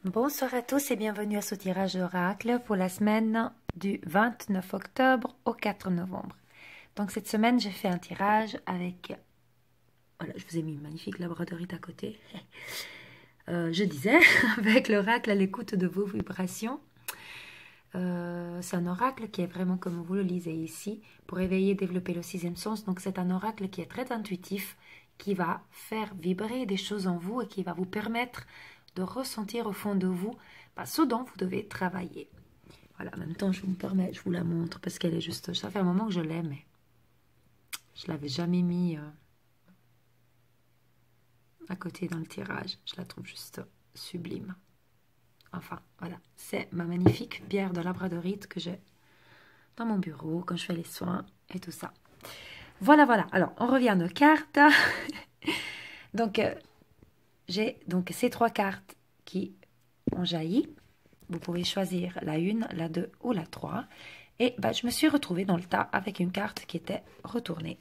Bonsoir à tous et bienvenue à ce tirage oracle pour la semaine du 29 octobre au 4 novembre. Donc cette semaine, j'ai fait un tirage avec... Voilà, je vous ai mis une magnifique labradorite à côté. Je disais, avec l'oracle à l'écoute de vos vibrations. C'est un oracle qui est vraiment comme vous le lisez ici, pour éveiller et développer le sixième sens. Donc c'est un oracle qui est très intuitif, qui va faire vibrer des choses en vous et qui va vous permettre de ressentir au fond de vous ce dont vous devez travailler. Voilà, en même temps, je vous la montre parce qu'elle est juste... Ça fait un moment que je l'aime, mais je ne l'avais jamais mis à côté dans le tirage. Je la trouve juste sublime. Enfin, voilà, c'est ma magnifique pierre de labradorite que j'ai dans mon bureau quand je fais les soins et tout ça. Voilà, voilà. Alors, on revient à nos cartes. Donc, j'ai donc ces trois cartes qui ont jailli. Vous pouvez choisir la 1, la 2 ou la 3. Et je me suis retrouvée dans le tas avec une carte qui était retournée.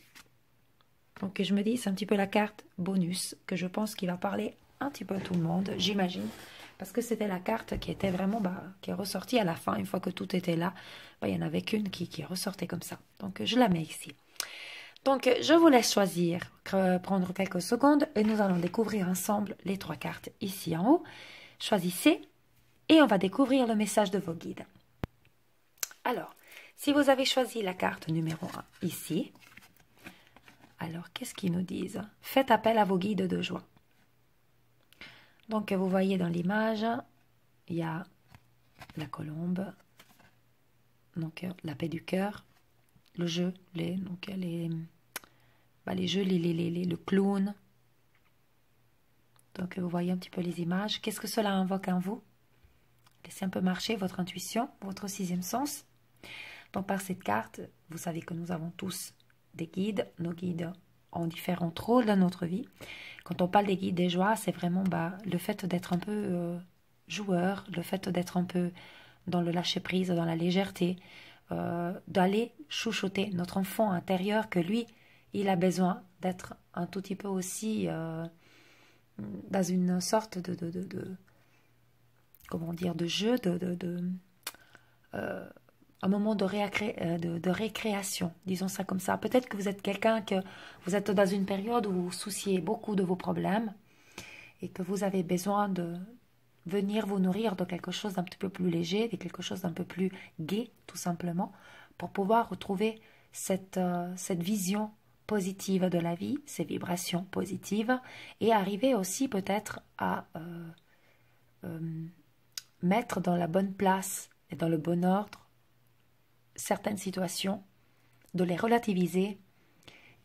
Donc, je me dis, c'est un petit peu la carte bonus que je pense qui va parler un petit peu à tout le monde, j'imagine. Parce que c'était la carte qui était vraiment, qui est ressortie à la fin. Une fois que tout était là, il n'y en avait qu'une qui ressortait comme ça. Donc, je la mets ici. Donc, je vous laisse choisir, prendre quelques secondes et nous allons découvrir ensemble les trois cartes ici en haut. Choisissez et on va découvrir le message de vos guides. Alors, si vous avez choisi la carte numéro 1 ici, alors qu'est-ce qu'ils nous disent? Faites appel à vos guides de joie. Donc, vous voyez dans l'image, il y a la colombe, donc la paix du cœur, le jeu, le clown. Donc, vous voyez un petit peu les images. Qu'est-ce que cela invoque en vous? Laissez un peu marcher votre intuition, votre sixième sens. Donc, par cette carte, vous savez que nous avons tous des guides. Nos guides ont différents rôles dans notre vie. Quand on parle des guides des joies, c'est vraiment le fait d'être un peu joueur, le fait d'être un peu dans le lâcher-prise, dans la légèreté, d'aller chouchouter notre enfant intérieur, que lui, il a besoin d'être un tout petit peu aussi dans une sorte comment dire, de jeu, un moment de récréation, disons ça comme ça. Peut-être que vous êtes quelqu'un que vous êtes dans une période où vous souciez beaucoup de vos problèmes et que vous avez besoin de venir vous nourrir de quelque chose d'un petit peu plus léger, de quelque chose d'un peu plus gai, tout simplement, pour pouvoir retrouver cette vision positive de la vie, ces vibrations positives, et arriver aussi peut-être à mettre dans la bonne place et dans le bon ordre certaines situations, de les relativiser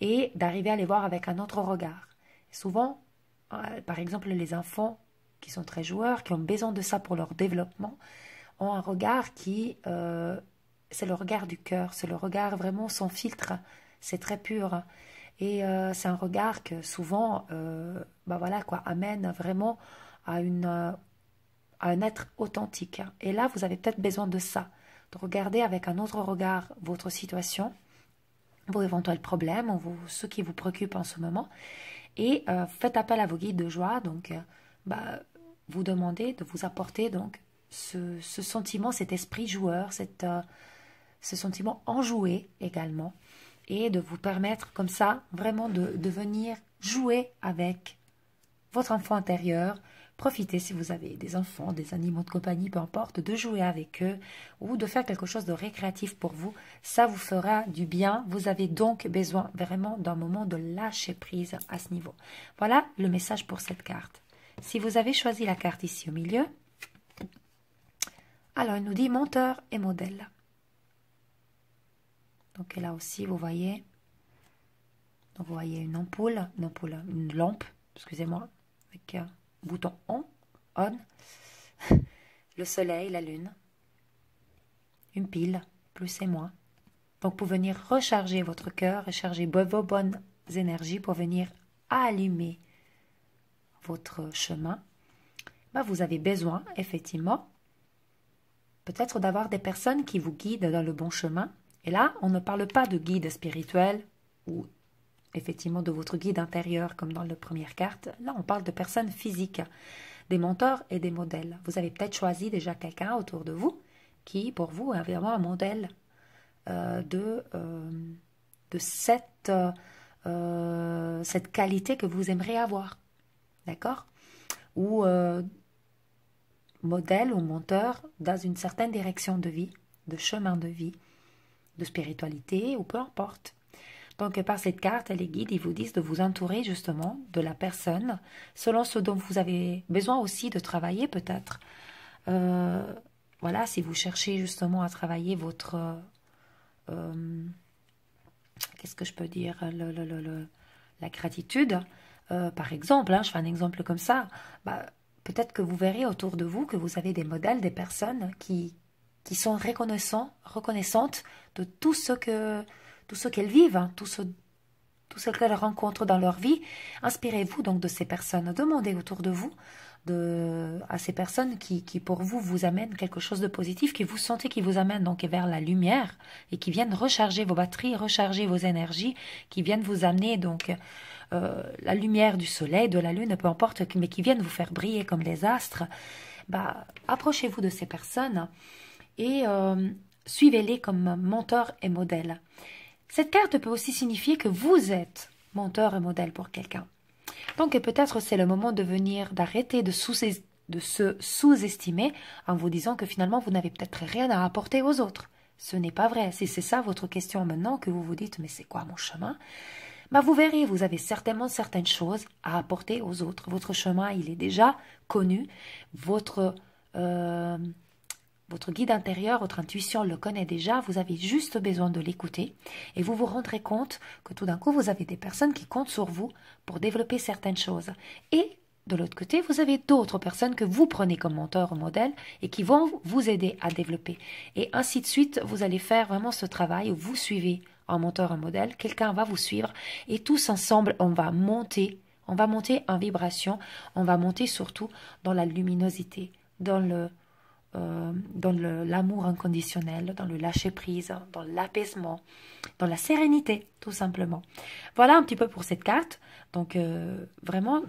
et d'arriver à les voir avec un autre regard. Et souvent, par exemple, les enfants qui sont très joueurs, qui ont besoin de ça pour leur développement, ont un regard qui, c'est le regard du cœur, c'est le regard vraiment sans filtre, c'est très pur. Et c'est un regard que souvent, amène vraiment à un être authentique. Et là, vous avez peut-être besoin de ça, de regarder avec un autre regard votre situation, vos éventuels problèmes, ou ce qui vous préoccupe en ce moment, et faites appel à vos guides de joie, donc vous demandez de vous apporter donc ce sentiment, cet esprit joueur, ce sentiment enjoué également, et de vous permettre comme ça vraiment de venir jouer avec votre enfant intérieur. Profitez, si vous avez des enfants, des animaux de compagnie, peu importe, de jouer avec eux ou de faire quelque chose de récréatif pour vous. Ça vous fera du bien. Vous avez donc besoin vraiment d'un moment de lâcher prise à ce niveau. Voilà le message pour cette carte. Si vous avez choisi la carte ici au milieu, alors il nous dit menteur et modèle. Donc là aussi, vous voyez, une lampe, excusez-moi, avec bouton on, le soleil, la lune, une pile, plus et moins. Donc pour venir recharger votre cœur, recharger vos bonnes énergies, pour venir allumer votre chemin, vous avez besoin, effectivement, peut-être d'avoir des personnes qui vous guident dans le bon chemin. Et là, on ne parle pas de guide spirituel ou effectivement de votre guide intérieur comme dans la première carte. Là, on parle de personnes physiques. des mentors et des modèles. Vous avez peut-être choisi déjà quelqu'un autour de vous qui, pour vous, est vraiment un modèle de cette qualité que vous aimeriez avoir. D'accord? Ou modèle ou menteur dans une certaine direction de vie, de chemin de vie, de spiritualité ou peu importe. Donc par cette carte, les guides, ils vous disent de vous entourer justement de la personne selon ce dont vous avez besoin aussi de travailler peut-être. Voilà, si vous cherchez justement à travailler votre... qu'est-ce que je peux dire, la gratitude, par exemple, je fais un exemple comme ça, peut-être que vous verrez autour de vous que vous avez des modèles, des personnes qui sont reconnaissantes de tout ce qu'elles vivent, hein, tout ce qu'elles rencontrent dans leur vie. Inspirez-vous donc de ces personnes, demandez autour de vous à ces personnes qui pour vous vous amènent quelque chose de positif, qui vous sentez qui vous amènent donc vers la lumière et qui viennent recharger vos batteries, recharger vos énergies, qui viennent vous amener donc la lumière du soleil, de la lune, peu importe, mais qui viennent vous faire briller comme les astres. Approchez-vous de ces personnes et suivez-les comme mentor et modèle. Cette carte peut aussi signifier que vous êtes mentor et modèle pour quelqu'un. Donc peut-être c'est le moment d'arrêter de se sous-estimer en vous disant que finalement vous n'avez peut-être rien à apporter aux autres. Ce n'est pas vrai. Si c'est ça votre question maintenant, que vous vous dites mais c'est quoi mon chemin? Vous verrez, vous avez certainement certaines choses à apporter aux autres. Votre chemin, il est déjà connu. Votre guide intérieur, votre intuition le connaît déjà. Vous avez juste besoin de l'écouter. Et vous vous rendrez compte que tout d'un coup, vous avez des personnes qui comptent sur vous pour développer certaines choses. Et de l'autre côté, vous avez d'autres personnes que vous prenez comme mentor ou modèle et qui vont vous aider à développer. Et ainsi de suite, vous allez faire vraiment ce travail où vous suivez un mentor, un modèle, quelqu'un va vous suivre et tous ensemble, on va monter en vibration, on va monter surtout dans la luminosité, dans l'amour inconditionnel, dans le lâcher-prise, dans l'apaisement, dans la sérénité, tout simplement. Voilà un petit peu pour cette carte. Donc, vraiment,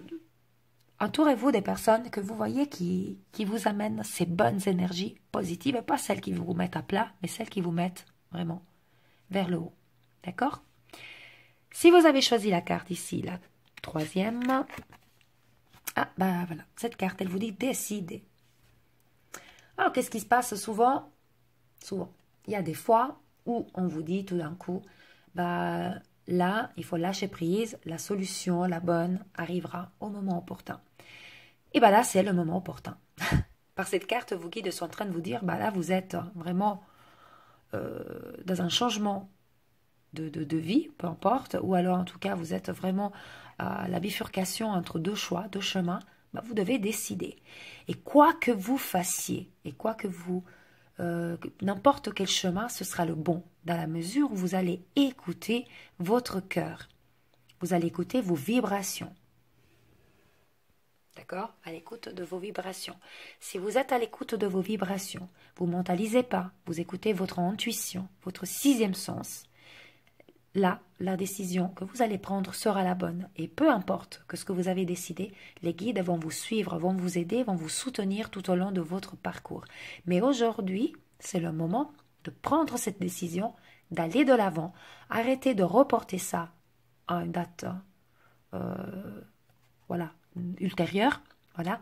entourez-vous des personnes que vous voyez qui vous amènent ces bonnes énergies positives, et pas celles qui vous mettent à plat, mais celles qui vous mettent vraiment vers le haut. D'accord? Si vous avez choisi la carte ici, la troisième, voilà, cette carte, elle vous dit décider. Alors, qu'est-ce qui se passe souvent? Souvent, il y a des fois où on vous dit tout d'un coup, là, il faut lâcher prise, la solution, la bonne, arrivera au moment opportun. Et là, c'est le moment opportun. Par cette carte, vos guides sont en train de vous dire, là, vous êtes vraiment dans un changement de vie, peu importe, ou alors en tout cas, vous êtes vraiment à la bifurcation entre deux choix, deux chemins. Vous devez décider. Et quoi que vous fassiez, et quoi que vous, n'importe quel chemin, ce sera le bon, dans la mesure où vous allez écouter votre cœur. Vous allez écouter vos vibrations. D'accord? À l'écoute de vos vibrations. Si vous êtes à l'écoute de vos vibrations, vous ne mentalisez pas, vous écoutez votre intuition, votre sixième sens. Là, la décision que vous allez prendre sera la bonne. Et peu importe que ce que vous avez décidé, les guides vont vous suivre, vont vous aider, vont vous soutenir tout au long de votre parcours. Mais aujourd'hui, c'est le moment de prendre cette décision, d'aller de l'avant, arrêter de reporter ça à une date ultérieure. Voilà,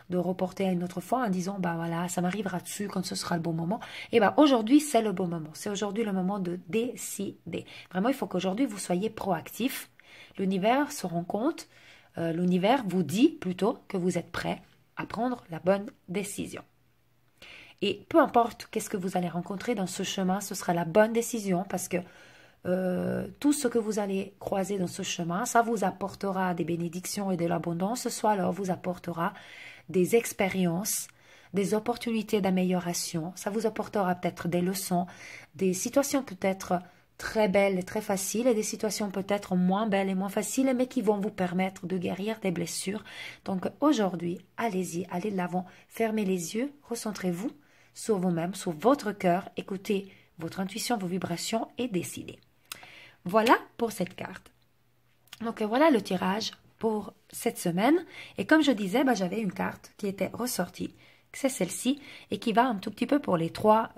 de reporter à une autre fois en disant voilà, ça m'arrivera dessus quand ce sera le bon moment. Et aujourd'hui c'est le bon moment, c'est aujourd'hui le moment de décider. Vraiment, il faut qu'aujourd'hui vous soyez proactif. L'univers se rend compte, l'univers vous dit plutôt que vous êtes prêt à prendre la bonne décision. Et peu importe qu'est-ce que vous allez rencontrer dans ce chemin, ce sera la bonne décision parce que tout ce que vous allez croiser dans ce chemin, ça vous apportera des bénédictions et de l'abondance, soit alors vous apportera des expériences, des opportunités d'amélioration, ça vous apportera peut-être des leçons, des situations peut-être très belles et très faciles et des situations peut-être moins belles et moins faciles, mais qui vont vous permettre de guérir des blessures. Donc aujourd'hui, allez-y, allez de l'avant, fermez les yeux, recentrez-vous sur vous-même, sur votre cœur, écoutez votre intuition, vos vibrations et décidez. Voilà pour cette carte. Donc voilà le tirage pour cette semaine. Et comme je disais, j'avais une carte qui était ressortie. C'est celle-ci et qui va un tout petit peu pour les trois,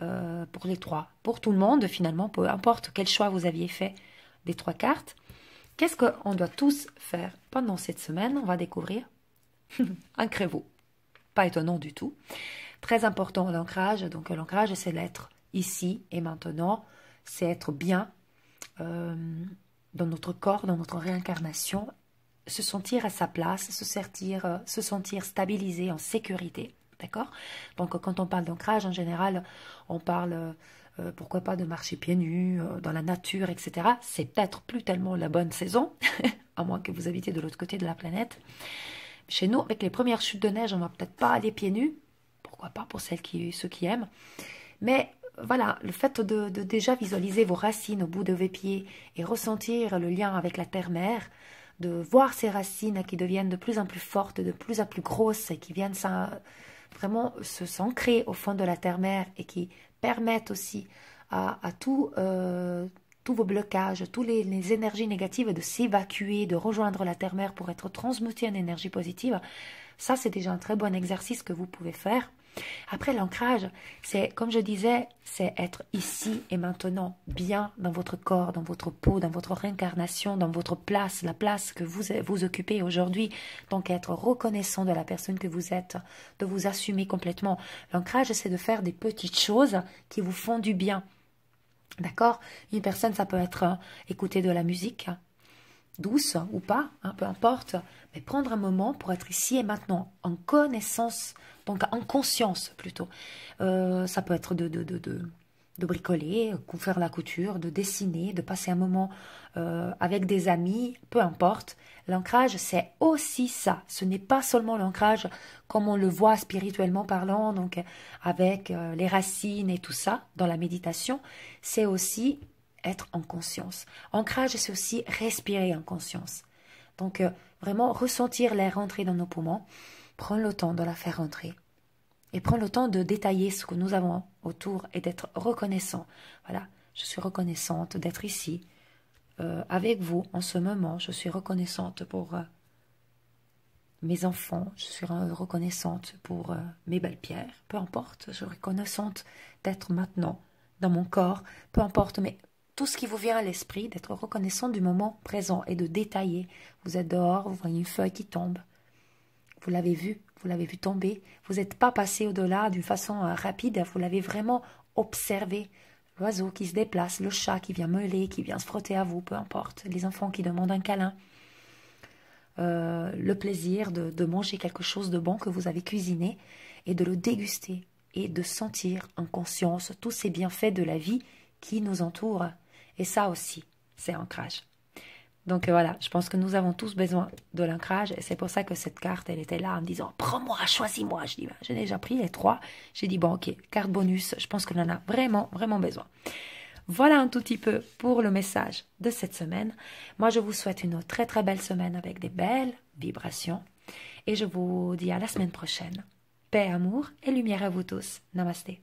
pour tout le monde finalement, peu importe quel choix vous aviez fait des 3 cartes. Qu'est-ce qu'on doit tous faire pendant cette semaine? On va découvrir un créveau. Pas étonnant du tout. Très important l'ancrage. Donc l'ancrage, c'est l'être ici et maintenant. C'est être bien dans notre corps, dans notre réincarnation, se sentir à sa place, se sentir stabilisé, en sécurité. D'accord? Donc quand on parle d'ancrage, en général, on parle, pourquoi pas, de marcher pieds nus, dans la nature, etc. C'est peut-être plus tellement la bonne saison, à moins que vous habitiez de l'autre côté de la planète. Chez nous, avec les premières chutes de neige, on va peut-être pas aller pieds nus. Pourquoi pas pour ceux qui aiment. Mais voilà, le fait de déjà visualiser vos racines au bout de vos pieds et ressentir le lien avec la terre-mère, de voir ces racines qui deviennent de plus en plus fortes, de plus en plus grosses et qui viennent vraiment s'ancrer au fond de la terre-mère et qui permettent aussi à tous vos blocages, toutes les énergies négatives de s'évacuer, de rejoindre la terre-mère pour être transmutées en énergie positive. Ça, c'est déjà un très bon exercice que vous pouvez faire. Après, l'ancrage, c'est, comme je disais, c'est être ici et maintenant, bien dans votre corps, dans votre peau, dans votre réincarnation, dans votre place, la place que vous occupez aujourd'hui. Donc, être reconnaissant de la personne que vous êtes, de vous assumer complètement. L'ancrage, c'est de faire des petites choses qui vous font du bien. D'accord? Une personne, ça peut être écouter de la musique, douce ou pas, peu importe, mais prendre un moment pour être ici et maintenant, en connaissance, donc en conscience plutôt. Ça peut être de bricoler, faire la couture, de dessiner, de passer un moment avec des amis, peu importe. L'ancrage, c'est aussi ça. Ce n'est pas seulement l'ancrage comme on le voit spirituellement parlant, donc avec les racines et tout ça, dans la méditation. C'est aussi être en conscience. Ancrage, c'est aussi respirer en conscience. Donc, vraiment ressentir l'air rentrer dans nos poumons, prendre le temps de la faire rentrer. Et prendre le temps de détailler ce que nous avons autour et d'être reconnaissant. Voilà, je suis reconnaissante d'être ici, avec vous en ce moment. Je suis reconnaissante pour mes enfants. Je suis reconnaissante pour mes belles pierres. Peu importe, je suis reconnaissante d'être maintenant dans mon corps. Peu importe, mais tout ce qui vous vient à l'esprit, d'être reconnaissant du moment présent et de détailler. Vous êtes dehors, vous voyez une feuille qui tombe. Vous l'avez vu tomber. Vous n'êtes pas passé au-delà d'une façon rapide, vous l'avez vraiment observé. L'oiseau qui se déplace, le chat qui vient meuler, qui vient se frotter à vous, peu importe. Les enfants qui demandent un câlin. Le plaisir de manger quelque chose de bon que vous avez cuisiné et de le déguster et de sentir en conscience tous ces bienfaits de la vie qui nous entourent. Et ça aussi, c'est ancrage. Donc voilà, je pense que nous avons tous besoin de l'ancrage et c'est pour ça que cette carte, elle était là en me disant « Prends-moi, choisis-moi ». Je dis « J'ai déjà pris les 3 ». J'ai dit « Bon, ok, carte bonus, je pense qu'on en a vraiment, vraiment besoin ». Voilà un tout petit peu pour le message de cette semaine. Moi, je vous souhaite une très, très belle semaine avec des belles vibrations et je vous dis à la semaine prochaine. Paix, amour et lumière à vous tous. Namasté.